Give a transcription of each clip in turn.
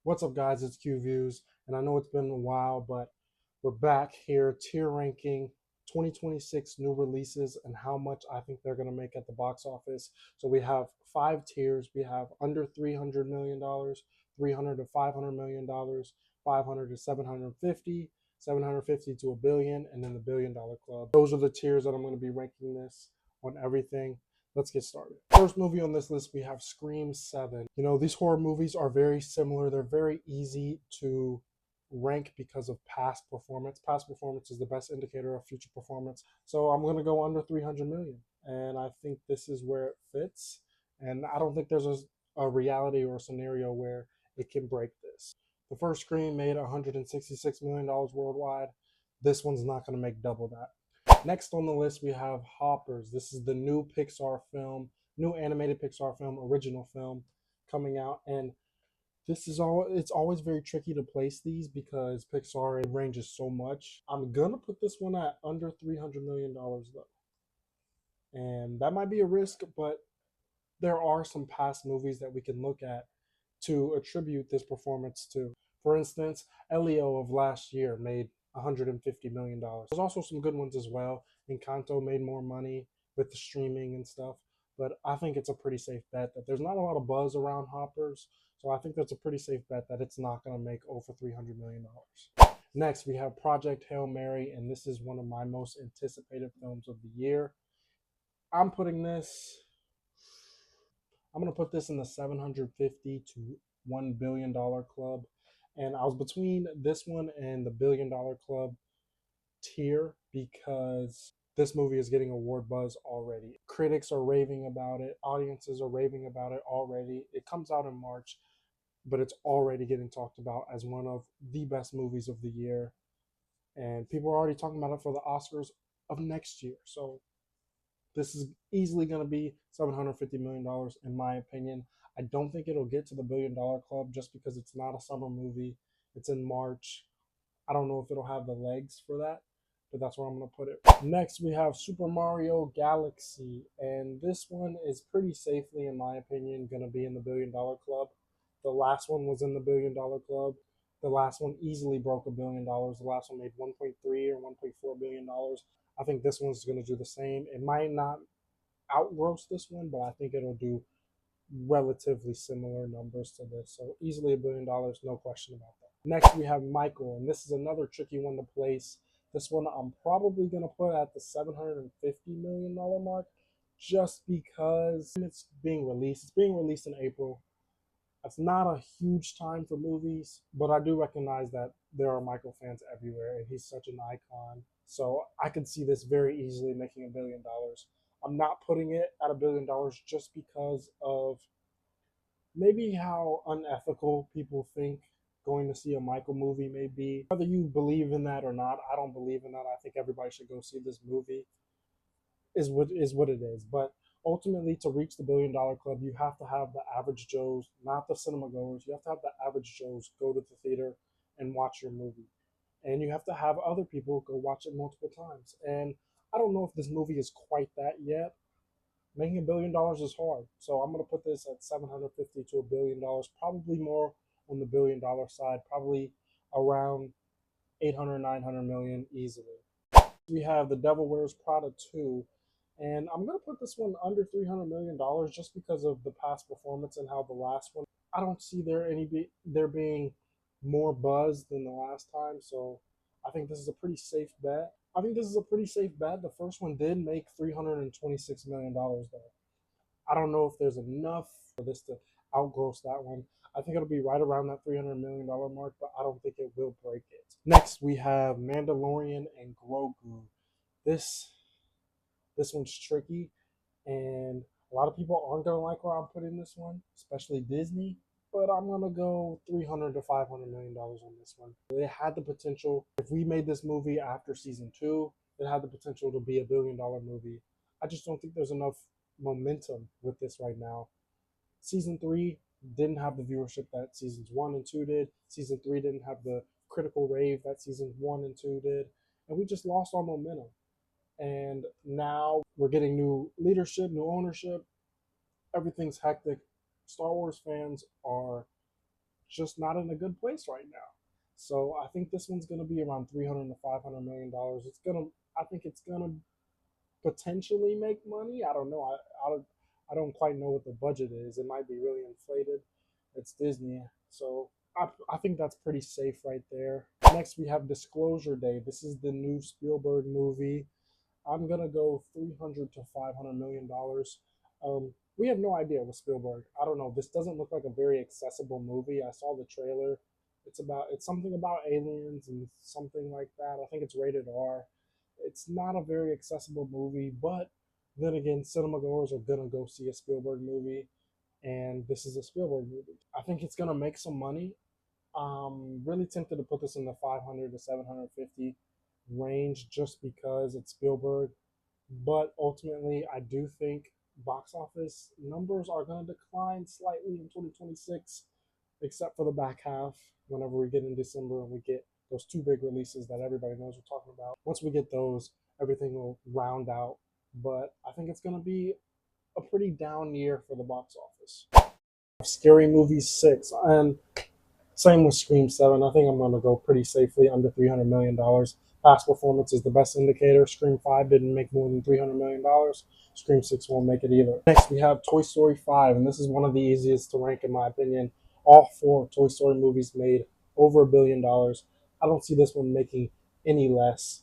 What's up, guys? It's Q Views, and I know it's been a while, but we're back here tier ranking 2026 new releases and how much I think they're going to make at the box office. So we have five tiers. We have under $300 million, 300 to $500 million, 500 to 750, 750 to a billion, and then the $1 billion club. Those are the tiers that I'm going to be ranking this on everything. Let's get started. First movie on this list, we have Scream 7. You know, these horror movies are very similar. They're very easy to rank because of past performance. Past performance is the best indicator of future performance. So I'm going to go under 300 million. And I think this is where it fits. And I don't think there's a reality or a scenario where it can break this. The first Scream made $166 million worldwide. This one's not going to make double that. Next on the list, we have Hoppers. This is the new Pixar film, new animated Pixar film, original film coming out. And it's always very tricky to place these because Pixar ranges so much. I'm going to put this one at under $300 million though. And that might be a risk, but there are some past movies that we can look at to attribute this performance to. For instance, Elio of last year made $150 million. There's also some good ones as well. Encanto made more money with the streaming and stuff, but I think it's a pretty safe bet that there's not a lot of buzz around Hoppers, so I think that's a pretty safe bet that it's not going to make over $300 million. Next, we have Project Hail Mary, and this is one of my most anticipated films of the year. I'm going to put this in the 750 to $1 billion club. And I was between this one and the $1 billion club tier because this movie is getting award buzz already. Critics are raving about it. Audiences are raving about it already. It comes out in March, but it's already getting talked about as one of the best movies of the year. And people are already talking about it for the Oscars of next year. So this is easily going to be $750 million in my opinion. I don't think it'll get to the $1 billion club just because it's not a summer movie. It's in March. I don't know if it'll have the legs for that, but that's where I'm going to put it. Next, we have Super Mario Galaxy, and this one is pretty safely, in my opinion, going to be in the $1 billion club. The last one was in the $1 billion club. The last one easily broke $1 billion. The last one made 1.3 or 1.4 billion dollars. I think this one's going to do the same. It might not outgross this one, but I think it'll do relatively similar numbers to this. So easily $1 billion, no question about that. Next, we have Michael, and this is another tricky one to place. This one I'm probably going to put at the $750 million mark just because it's being released. It's being released in April. That's not a huge time for movies, but I do recognize that there are Michael fans everywhere, and he's such an icon. So I could see this very easily making $1 billion. I'm not putting it at $1 billion just because of maybe how unethical people think going to see a Michael movie may be. Whether you believe in that or not, I don't believe in that. I think everybody should go see this movie. Is what it is. But ultimately, to reach the $1 billion club, you have to have the average Joes, not the cinema goers. You have to have the average Joes go to the theater and watch your movie, and you have to have other people go watch it multiple times. And I don't know if this movie is quite that yet. Making $1 billion is hard, so I'm going to put this at 750 to $1 billion, probably more on the $1 billion side, probably around 800, 900 million easily. We have The Devil Wears Prada 2, and I'm going to put this one under $300 million just because of the past performance and how the last one, I don't see there being more buzz than the last time, so I think this is a pretty safe bet. The first one did make $326 million though. I don't know if there's enough for this to outgross that one. I think it'll be right around that $300 million mark, but I don't think it will break it. Next, we have Mandalorian and Grogu. This this one's tricky, and a lot of people aren't gonna like where I'm putting this one, especially Disney. But I'm gonna go 300 to 500 million dollars on this one. It had the potential. If we made this movie after season two, it had the potential to be a $1 billion movie. I just don't think there's enough momentum with this right now. Season three didn't have the viewership that seasons one and two did. Season three didn't have the critical rave that seasons one and two did, and we just lost our momentum. And now we're getting new leadership, new ownership. Everything's hectic. Star Wars fans are just not in a good place right now. So I think this one's going to be around 300 to 500 million dollars. I think it's going to potentially make money. I don't know. I don't quite know what the budget is. It might be really inflated. It's Disney, so I think that's pretty safe right there. Next, we have Disclosure Day. This is the new Spielberg movie. I'm gonna go 300 to 500 million dollars. We have no idea with Spielberg. I don't know. This doesn't look like a very accessible movie. I saw the trailer. It's something about aliens and something like that. I think it's rated R. It's not a very accessible movie, but then again, cinema goers are gonna go see a Spielberg movie, and this is a Spielberg movie. I think it's gonna make some money. Really tempted to put this in the 500 to 750 range just because it's Spielberg. But ultimately, I do think box office numbers are going to decline slightly in 2026, except for the back half. Whenever we get in December and we get those two big releases that everybody knows we're talking about, once we get those, everything will round out. But I think it's going to be a pretty down year for the box office. Scary Movie 6, and same with Scream 7. I think I'm going to go pretty safely under $300 million. Past performance is the best indicator. Scream 5 didn't make more than $300 million. Scream 6 won't make it either. Next, we have Toy Story 5, and this is one of the easiest to rank in my opinion. All four Toy Story movies made over $1 billion. I don't see this one making any less.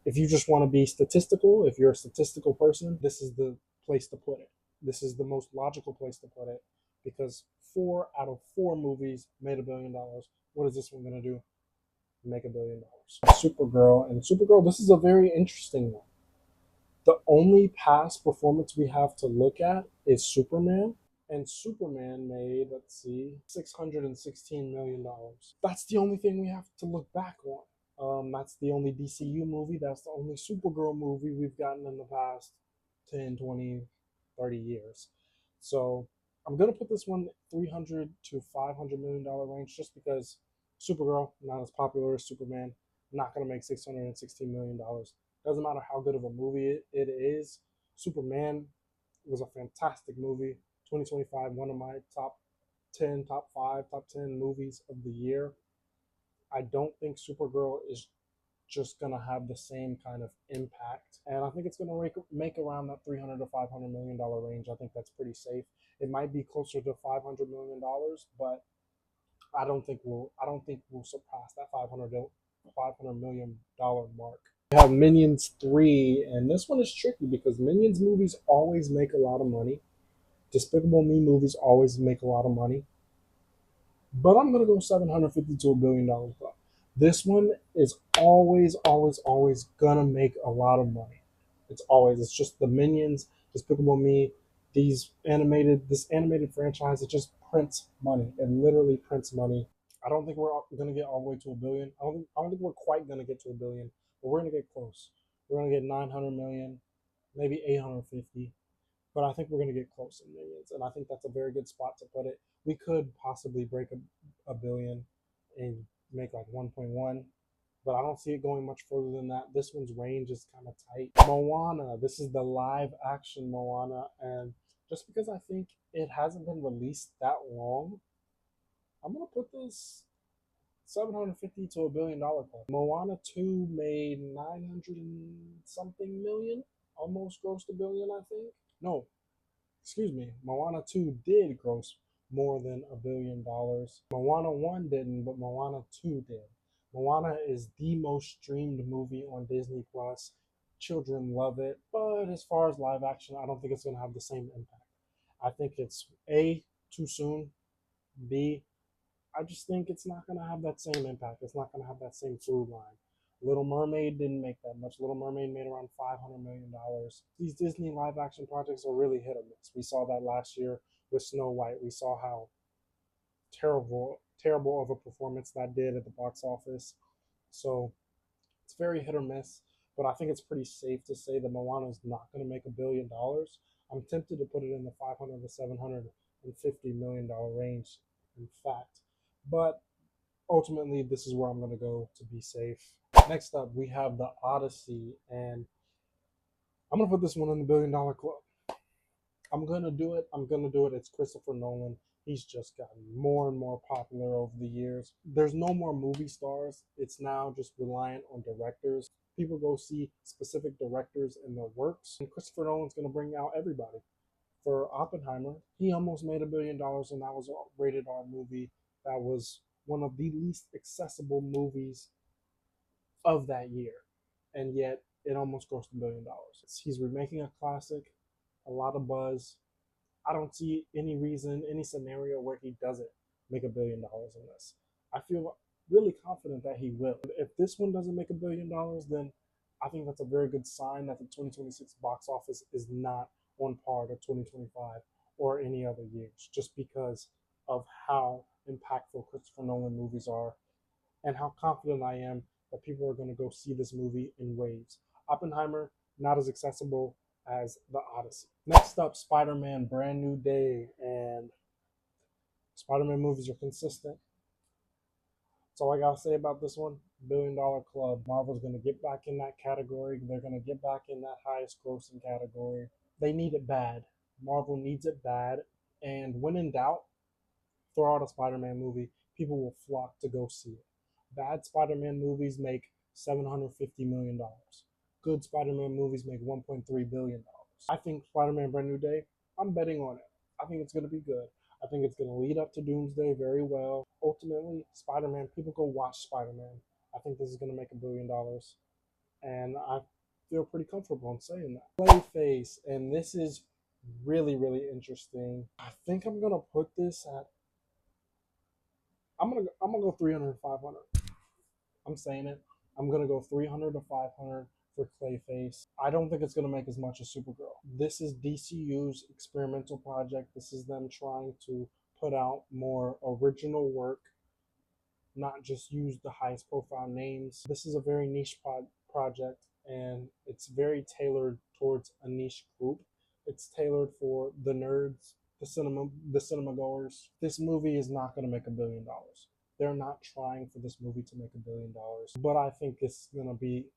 If you just want to be statistical, if you're a statistical person, this is the place to put it. This is the most logical place to put it because 4 out of 4 movies made $1 billion. What is this one going to do? Make $1 billion. Supergirl. And Supergirl, this is a very interesting one. The only past performance we have to look at is Superman. And Superman made, let's see, $616 million. That's the only thing we have to look back on. That's the only DCU movie. That's the only Supergirl movie we've gotten in the past 10, 20, 30 years. So I'm going to put this one 300 to $500 million range just because Supergirl, not as popular as Superman, not going to make $616 million. Doesn't matter how good of a movie it is. Superman was a fantastic movie. 2025, one of my top 10, top 5, top 10 movies of the year. I don't think Supergirl is just going to have the same kind of impact. And I think it's going to make around that $300 to $500 million range. I think that's pretty safe. It might be closer to $500 million, but I don't think we'll surpass that $500 million mark. We have Minions 3, and this one is tricky because Minions movies always make a lot of money. Despicable Me movies always make a lot of money. But I'm gonna go 750 to $1 billion. This one is always, always, always gonna make a lot of money. It's just the Minions, Despicable Me, this animated franchise. It just prints money. It literally prints money. I don't think we're gonna get all the way to a billion. I don't think we're quite gonna get to a billion, but we're gonna get close. We're gonna get 900 million, maybe 850. But I think we're going to get close in millions, and I think that's a very good spot to put it. We could possibly break a billion and make like 1.1, but I don't see it going much further than that. This one's range is kind of tight. Moana, this is the live action Moana, and just because I think it hasn't been released that long, I'm going to put this 750 to $1 billion club. Moana 2 made 900 and something million, almost grossed a billion, I think. No, excuse me, Moana 2 did gross more than $1 billion. Moana 1 didn't, but Moana 2 did. Moana is the most streamed movie on Disney Plus. Children love it, but as far as live action, I don't think it's going to have the same impact. I think it's A, too soon, B, I just think it's not going to have that same impact. It's not going to have that same through line. Little Mermaid didn't make that much. Little Mermaid made around $500 million. These Disney live action projects are really hit or miss. We saw that last year with Snow White. We saw how terrible of a performance that did at the box office. So it's very hit or miss. But I think it's pretty safe to say that Moana is not going to make $1 billion. I'm tempted to put it in the 500 to $750 million range, in fact. But ultimately, this is where I'm going to go to be safe. Next up, we have the Odyssey, and I'm going to put this one in the $1 billion club. I'm going to do it. It's Christopher Nolan. He's just gotten more and more popular over the years. There's no more movie stars. It's now just reliant on directors. People go see specific directors and their works. And Christopher Nolan's going to bring out everybody. For Oppenheimer, he almost made $1 billion, and that was a rated R movie that was one of the least accessible movies of that year. And yet it almost grossed $1 billion. He's remaking a classic, a lot of buzz. I don't see any reason, any scenario where he doesn't make $1 billion in this. I feel really confident that he will. If this one doesn't make $1 billion, then I think that's a very good sign that the 2026 box office is not on par to 2025 or any other years, just because of how impactful Christopher Nolan movies are and how confident I am that people are going to go see this movie in waves. Oppenheimer, not as accessible as the Odyssey. Next up, Spider-Man Brand New Day. And Spider-Man movies are consistent. That's all I got to say about this one. $1 billion club. Marvel's going to get back in that category. They're going to get back in that highest grossing category. They need it bad. Marvel needs it bad. And when in doubt, throw out a Spider-Man movie. People will flock to go see it. Bad Spider-Man movies make $750 million. Good Spider-Man movies make $1.3 billion. I think Spider-Man Brand New Day, I'm betting on it. I think it's going to be good. I think it's going to lead up to Doomsday very well. Ultimately, Spider-Man, people go watch Spider-Man. I think this is going to make $1 billion. And I feel pretty comfortable in saying that. Clayface, and this is really, really interesting. I think I'm going to put this at, I'm gonna go 300 to 500. I'm saying it. I'm gonna go 300 to 500 for Clayface. I don't think it's gonna make as much as Supergirl. This is DCU's experimental project. This is them trying to put out more original work, not just use the highest profile names. This is a very niche project, and it's very tailored towards a niche group. It's tailored for the nerds, the cinema goers. This movie is not going to make $1 billion. They're not trying for this movie to make $1 billion, but I think it's going to be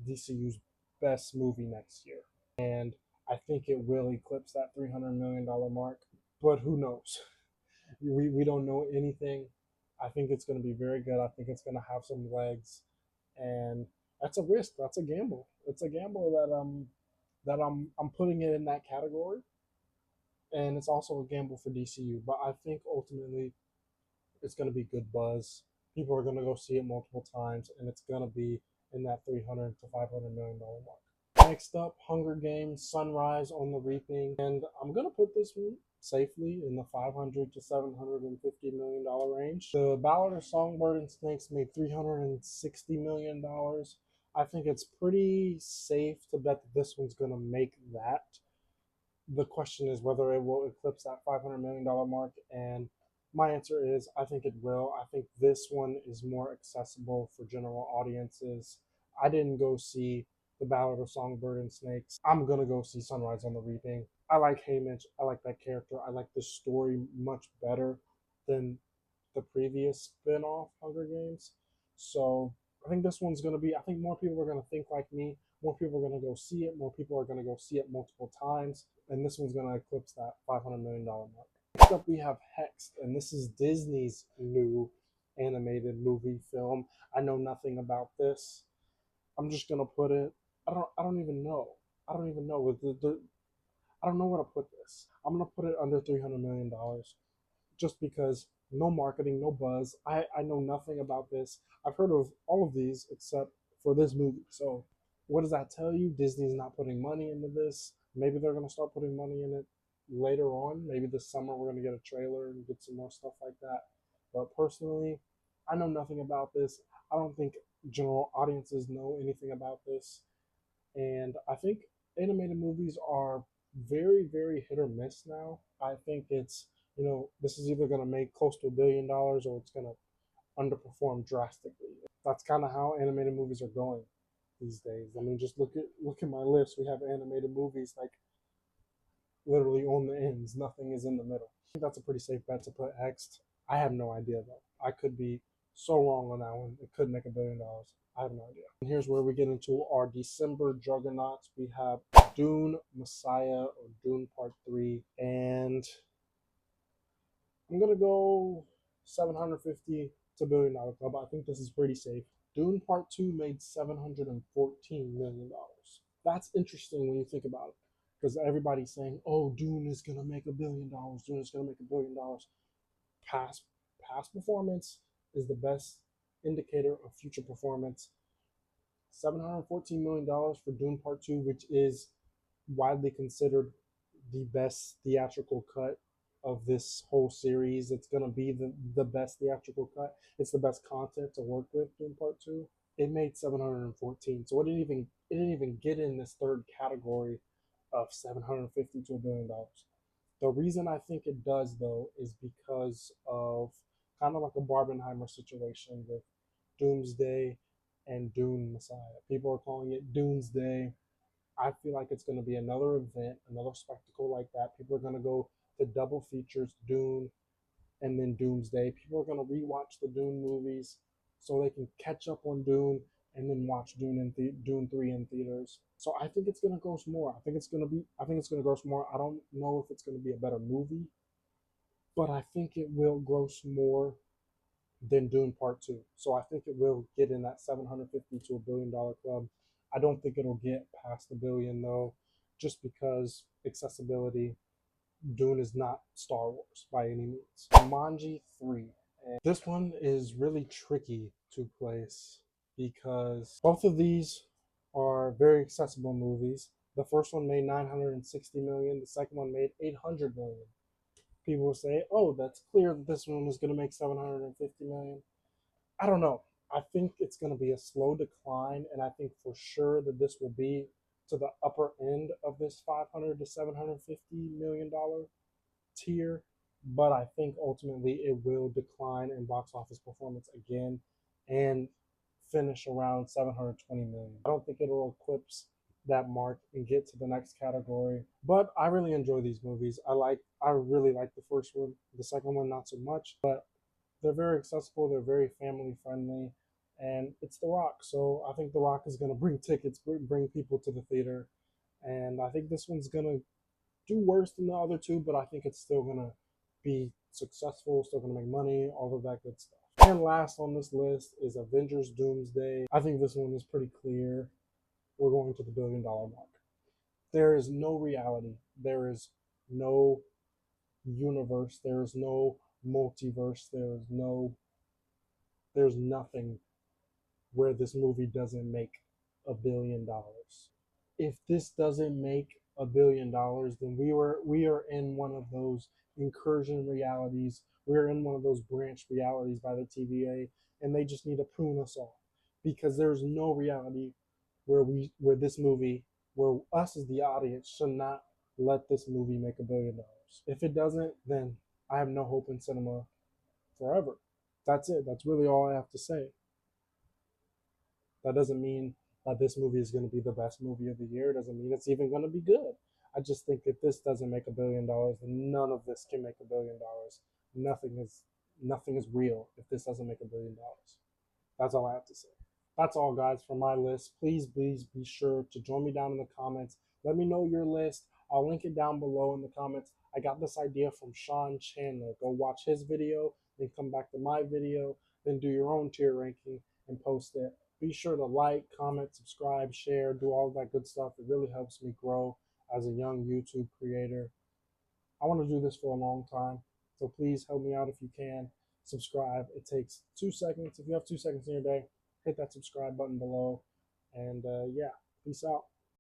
DCU's best movie next year, and I think it will eclipse that $300 million mark. But who knows? We don't know anything. I think it's going to be very good. I think it's going to have some legs, and that's a risk. That's a gamble. It's a gamble that I'm putting it in that category, and it's also a gamble for DCU. But I think ultimately it's going to be good buzz. People are going to go see it multiple times, and it's going to be in that $300 to $500 million mark. Next up, Hunger Games: Sunrise on the Reaping, and I'm going to put this one safely in the $500 to $750 million range. The Ballad of Songbird and Snakes made $360 million. I think it's pretty safe to bet that this one's going to make that. The question is whether it will eclipse that $500 million mark, and my answer is I think it will. I think this one is more accessible for general audiences. I didn't go see The Ballad of Songbird and Snakes. I'm going to go see Sunrise on the Reaping. I like Haymitch. I like that character. I like the story much better than the previous spin-off Hunger Games. So I think this one's going to be, I think more people are going to think like me. More people are going to go see it. More people are going to go see it multiple times. And this one's going to eclipse that $500 million mark. Next up, we have Hexed, and this is Disney's new animated movie film. I know nothing about this. I'm just gonna put it. I don't even know. I don't even know. I don't know where to put this. I'm gonna put it under $300 million, just because no marketing, no buzz. I know nothing about this. I've heard of all of these except for this movie. So what does that tell you? Disney's not putting money into this. Maybe they're gonna start putting money in it later on. Maybe this summer we're going to get a trailer and get some more stuff like that. But personally, I know nothing about this. I don't think general audiences know anything about this. And I think animated movies are very, very hit or miss now. I think it's, this is either going to make close to $1 billion or it's going to underperform drastically. That's kind of how animated movies are going these days. I mean, just look at my list. We have animated movies like literally on the ends. Nothing is in the middle. I think that's a pretty safe bet to put Hexed. I have no idea though. I could be so wrong on that one. It could make $1 billion. I have no idea. And here's where we get into our December juggernauts. We have Dune, Messiah, or Dune Part 3, and I'm gonna go 750 to $1 billion club. I think this is pretty safe. Dune Part 2 made $714 million. That's interesting when you think about it, because everybody's saying, "Oh, Dune is gonna make $1 billion. Dune is gonna make $1 billion." Past past performance is the best indicator of future performance. $714 million for Dune Part 2, which is widely considered the best theatrical cut of this whole series. It's gonna be the best theatrical cut. It's the best content to work with in part two. It made 714. So it didn't even get in this third category of 750 to $1 billion. The reason I think it does though is because of kind of like a Barbenheimer situation with Doomsday and Dune Messiah. People are calling it Doomsday. I feel like it's going to be another event, another spectacle like that. People are going to go to double features, Dune and then Doomsday. People are going to rewatch the Dune movies so they can catch up on Dune and then watch Dune 3 in theaters. So I think it's going to gross more. I think it's going to gross more. I don't know if it's going to be a better movie, but I think it will gross more than Dune Part 2. So I think it will get in that 750 to $1 billion club. I don't think it'll get past the billion though, just because accessibility. Dune is not Star Wars by any means. Jumanji 3. And this one is really tricky to place because both of these are very accessible movies. The first one made 960 million, the second one made 800 million. People will say, "Oh, that's clear that this one was going to make 750 million." I don't know. I think it's going to be a slow decline, and I think for sure that this will be to the upper end of this 500 to 750 million dollar tier. But I think ultimately it will decline in box office performance again and finish around 720 million. I don't think it'll eclipse that mark and get to the next category. But I really enjoy these movies. I really like the first one. The second one not so much, but they're very accessible, they're very family friendly, and it's The Rock. So I think The Rock is going to bring tickets, bring people to the theater, and I think this one's going to do worse than the other two, but I think it's still going to be successful, still going to make money, all of that good stuff. And last on this list is Avengers Doomsday. I think this one is pretty clear. We're going to the $1 billion mark. There is no reality. There is no universe. There is no multiverse. There's nothing where this movie doesn't make $1 billion. If this doesn't make $1 billion, then we are in one of those incursion realities. We're in one of those branch realities by the TVA, and they just need to prune us off because there's no reality where this movie, where us as the audience should not let this movie make $1 billion. If it doesn't, then I have no hope in cinema forever. That's it. That's really all I have to say. That doesn't mean that this movie is going to be the best movie of the year. It doesn't mean it's even going to be good. I just think if this doesn't make $1 billion, then none of this can make $1 billion. Nothing is real if this doesn't make $1 billion. That's all I have to say. That's all, guys, for my list. Please be sure to join me down in the comments. Let me know your list. I'll link it down below in the comments. I got this idea from Sean Chandler. Go watch his video, then come back to my video, then do your own tier ranking and post it. Be sure to like, comment, subscribe, share, do all that good stuff. It really helps me grow as a young YouTube creator. I want to do this for a long time, so please help me out if you can. Subscribe. It takes 2 seconds. If you have 2 seconds in your day, hit that subscribe button below. And yeah, peace out.